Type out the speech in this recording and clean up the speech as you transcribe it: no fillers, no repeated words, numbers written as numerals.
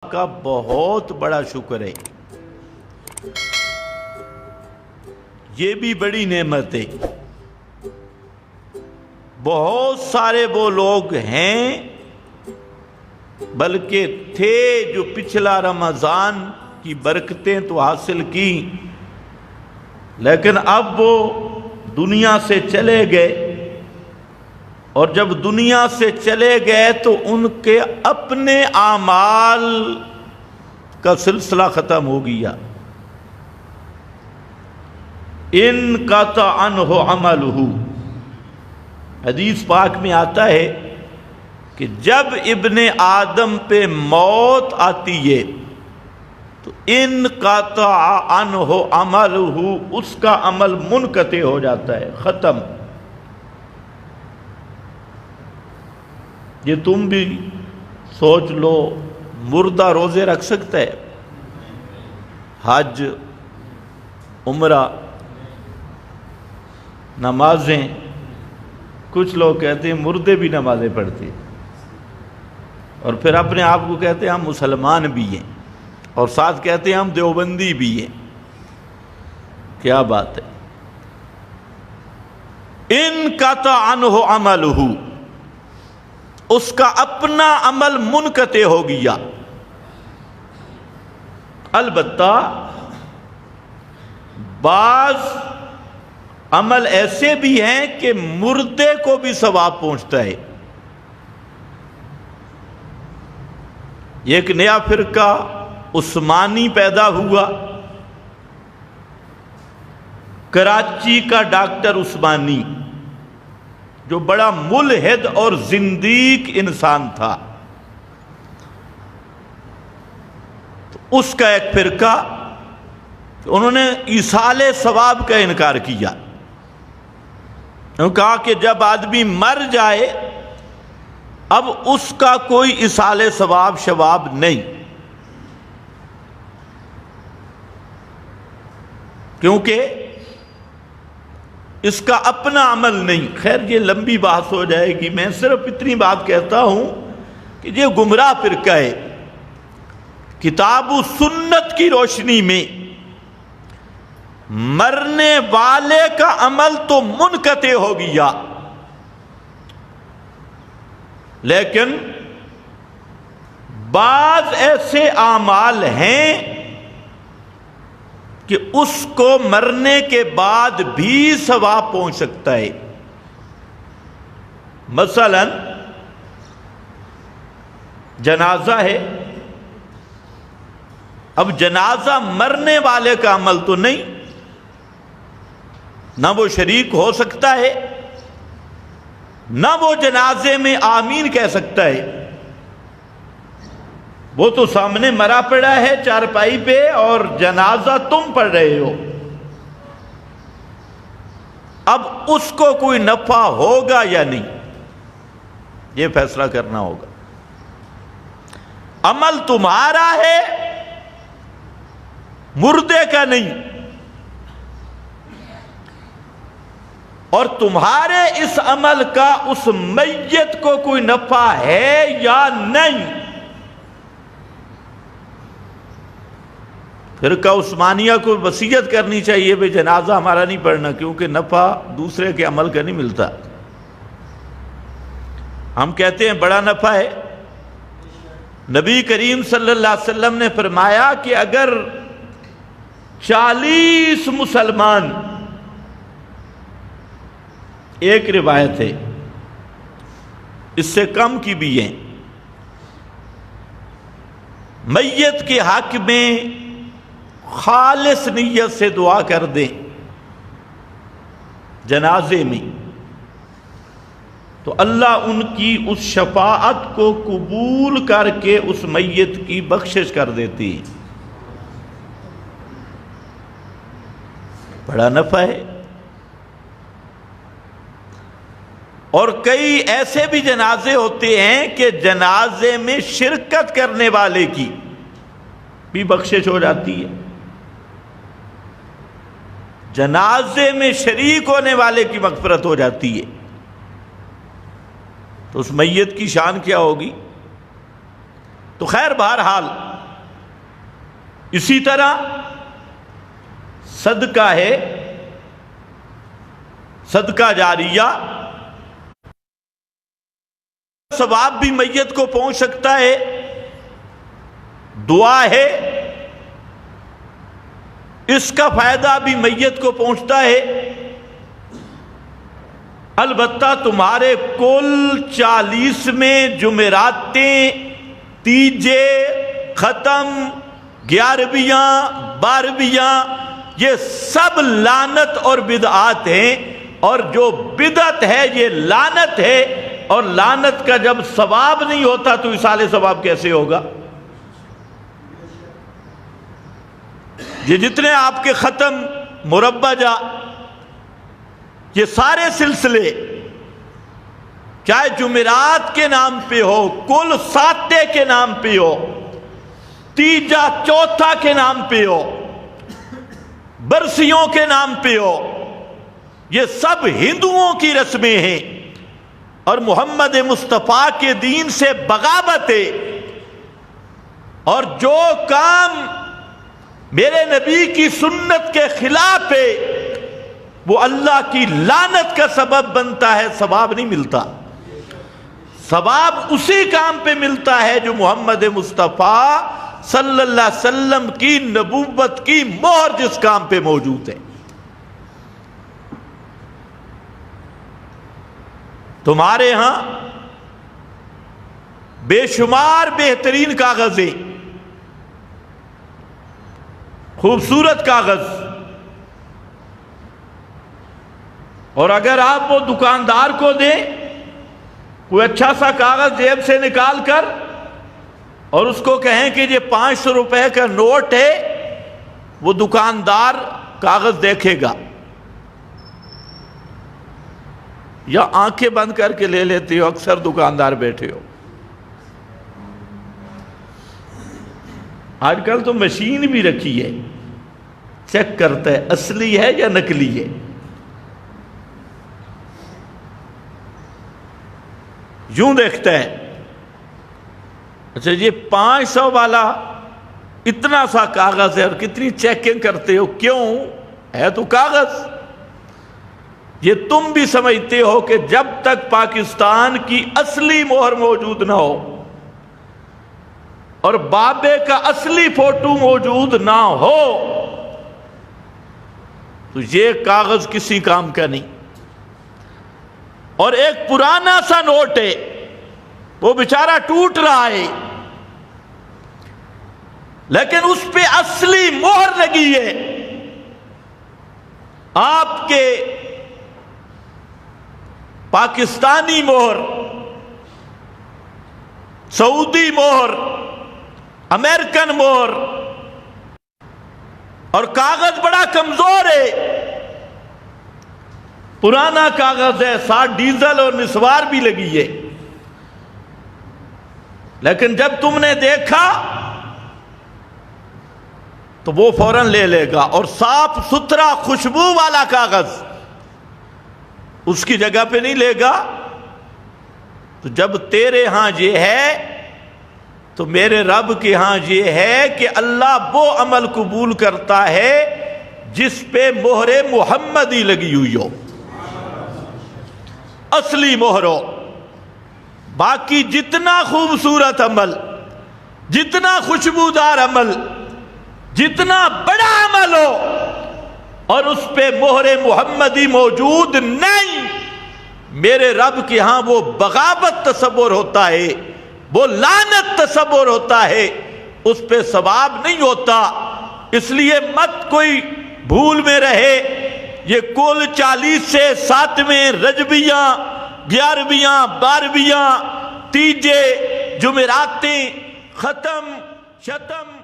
پاک کا بہت بڑا شکر ہے، یہ بھی بڑی نعمت ہے۔ بہت سارے وہ لوگ ہیں، بلکہ تھے، جو پچھلا رمضان کی برکتیں تو حاصل کی، لیکن اب وہ دنیا سے چلے گئے، اور جب دنیا سے چلے گئے تو ان کے اپنے اعمال کا سلسلہ ختم ہو گیا۔ انقطع عنہ عملہ، حدیث پاک میں آتا ہے کہ جب ابن آدم پہ موت آتی ہے تو انقطع عنہ عملہ، اس کا عمل منقطع ہو جاتا ہے، ختم۔ یہ تم بھی سوچ لو، مردہ روزے رکھ سکتا ہے؟ حج، عمرہ، نمازیں، کچھ لوگ کہتے ہیں مردے بھی نمازیں پڑھتے ہیں، اور پھر اپنے آپ کو کہتے ہیں ہم مسلمان بھی ہیں، اور ساتھ کہتے ہیں ہم دیوبندی بھی ہیں۔ کیا بات ہے! انقطع عنہ عملہ، اس کا اپنا عمل منقطع ہو گیا۔ البتہ بعض عمل ایسے بھی ہیں کہ مردے کو بھی ثواب پہنچتا ہے۔ ایک نیا فرقہ عثمانی پیدا ہوا، کراچی کا ڈاکٹر عثمانی، جو بڑا ملحد اور زندیق انسان تھا، تو اس کا ایک فرقہ، انہوں نے ایصال ثواب کا انکار کیا۔ انہوں نے کہا کہ جب آدمی مر جائے اب اس کا کوئی ایصال ثواب شواب نہیں، کیونکہ اس کا اپنا عمل نہیں۔ خیر یہ لمبی بات ہو جائے گی، میں صرف اتنی بات کہتا ہوں کہ یہ گمراہ فرقہ ہے۔ کتاب و سنت کی روشنی میں مرنے والے کا عمل تو منقطع ہو گیا، لیکن بعض ایسے اعمال ہیں کہ اس کو مرنے کے بعد بھی ثواب پہنچ سکتا ہے۔ مثلا جنازہ ہے، اب جنازہ مرنے والے کا عمل تو نہیں، نہ وہ شریک ہو سکتا ہے، نہ وہ جنازے میں آمین کہہ سکتا ہے۔ وہ تو سامنے مرا پڑا ہے چارپائی پہ، اور جنازہ تم پڑھ رہے ہو۔ اب اس کو کوئی نفع ہوگا یا نہیں، یہ فیصلہ کرنا ہوگا۔ عمل تمہارا ہے، مردے کا نہیں، اور تمہارے اس عمل کا اس میت کو کوئی نفع ہے یا نہیں۔ فرقہ عثمانیہ کو وصیت کرنی چاہیے بھئی جنازہ ہمارا نہیں پڑھنا، کیونکہ نفع دوسرے کے عمل کا نہیں ملتا۔ ہم کہتے ہیں بڑا نفع ہے۔ نبی کریم صلی اللہ علیہ وسلم نے فرمایا کہ اگر 40 مسلمان، ایک روایت ہے اس سے کم کی بھی ہیں، میت کے حق میں خالص نیت سے دعا کر دیں جنازے میں، تو اللہ ان کی اس شفاعت کو قبول کر کے اس میت کی بخشش کر دیتی ہے۔ بڑا نفع ہے۔ اور کئی ایسے بھی جنازے ہوتے ہیں کہ جنازے میں شرکت کرنے والے کی بھی بخشش ہو جاتی ہے، جنازے میں شریک ہونے والے کی مغفرت ہو جاتی ہے۔ تو اس میت کی شان کیا ہوگی؟ تو خیر بہرحال اسی طرح صدقہ ہے، صدقہ جاریہ، ثواب بھی میت کو پہنچ سکتا ہے، دعا ہے اس کا فائدہ بھی میت کو پہنچتا ہے۔ البتہ تمہارے کل 40ویں جمعراتیں، تیجے، ختم، 11ویں، 12ویں، یہ سب لعنت اور بدعات ہیں، اور جو بدعت ہے یہ لعنت ہے، اور لعنت کا جب ثواب نہیں ہوتا تو ایصال ثواب کیسے ہوگا؟ یہ جتنے آپ کے ختم، مربجہ، یہ سارے سلسلے چاہے جمعرات کے نام پہ ہو، کل ساتے کے نام پہ ہو، تیجا چوتھا کے نام پہ ہو، برسیوں کے نام پہ ہو، یہ سب ہندوؤں کی رسمیں ہیں اور محمد مصطفیٰ کے دین سے بغاوت ہے، اور جو کام میرے نبی کی سنت کے خلاف ہے وہ اللہ کی لعنت کا سبب بنتا ہے، ثواب نہیں ملتا۔ ثواب اسی کام پہ ملتا ہے جو محمد مصطفیٰ صلی اللہ علیہ وسلم کی نبوت کی مہر جس کام پہ موجود ہے۔ تمہارے ہاں بے شمار بہترین کاغذ ہیں، خوبصورت کاغذ، اور اگر آپ وہ دکاندار کو دیں کوئی اچھا سا کاغذ جیب سے نکال کر اور اس کو کہیں کہ یہ 500 روپے کا نوٹ ہے، وہ دکاندار کاغذ دیکھے گا یا آنکھیں بند کر کے لے لیتے ہو؟ اکثر دکاندار بیٹھے ہو، آج کل تو مشین بھی رکھی ہے، چیک کرتا ہے اصلی ہے یا نکلی ہے۔ یوں دیکھتا ہے، اچھا یہ 500 والا اتنا سا کاغذ ہے اور کتنی چیکنگ کرتے ہو؟ کیوں؟ ہے تو کاغذ۔ یہ تم بھی سمجھتے ہو کہ جب تک پاکستان کی اصلی مہر موجود نہ ہو اور بابے کا اصلی فوٹو موجود نہ ہو تو یہ کاغذ کسی کام کا نہیں۔ اور ایک پرانا سا نوٹ ہے، وہ بیچارہ ٹوٹ رہا ہے، لیکن اس پہ اصلی مہر لگی ہے، آپ کے پاکستانی مہر، سعودی مہر، امریکن مہر، اور کاغذ بڑا کمزور ہے، پرانا کاغذ ہے، ساتھ ڈیزل اور نسوار بھی لگی ہے، لیکن جب تم نے دیکھا تو وہ فوراً لے لے گا۔ اور صاف ستھرا خوشبو والا کاغذ اس کی جگہ پہ نہیں لے گا۔ تو جب تیرے ہاں یہ ہے تو میرے رب کے ہاں یہ ہے کہ اللہ وہ عمل قبول کرتا ہے جس پہ مہر محمدی لگی ہوئی ہو، اصلی مہر ہو۔ باقی جتنا خوبصورت عمل، جتنا خوشبودار عمل، جتنا بڑا عمل ہو اور اس پہ مہر محمدی موجود نہیں، میرے رب کے ہاں وہ بغاوت تصور ہوتا ہے، وہ لعنت تصور ہوتا ہے، اس پہ ثواب نہیں ہوتا۔ اس لیے مت کوئی بھول میں رہے، یہ کل 40 سے 7ویں، رجبیاں، 11ویں، 12ویں، تیجے، جمعراتیں، ختم، شتم،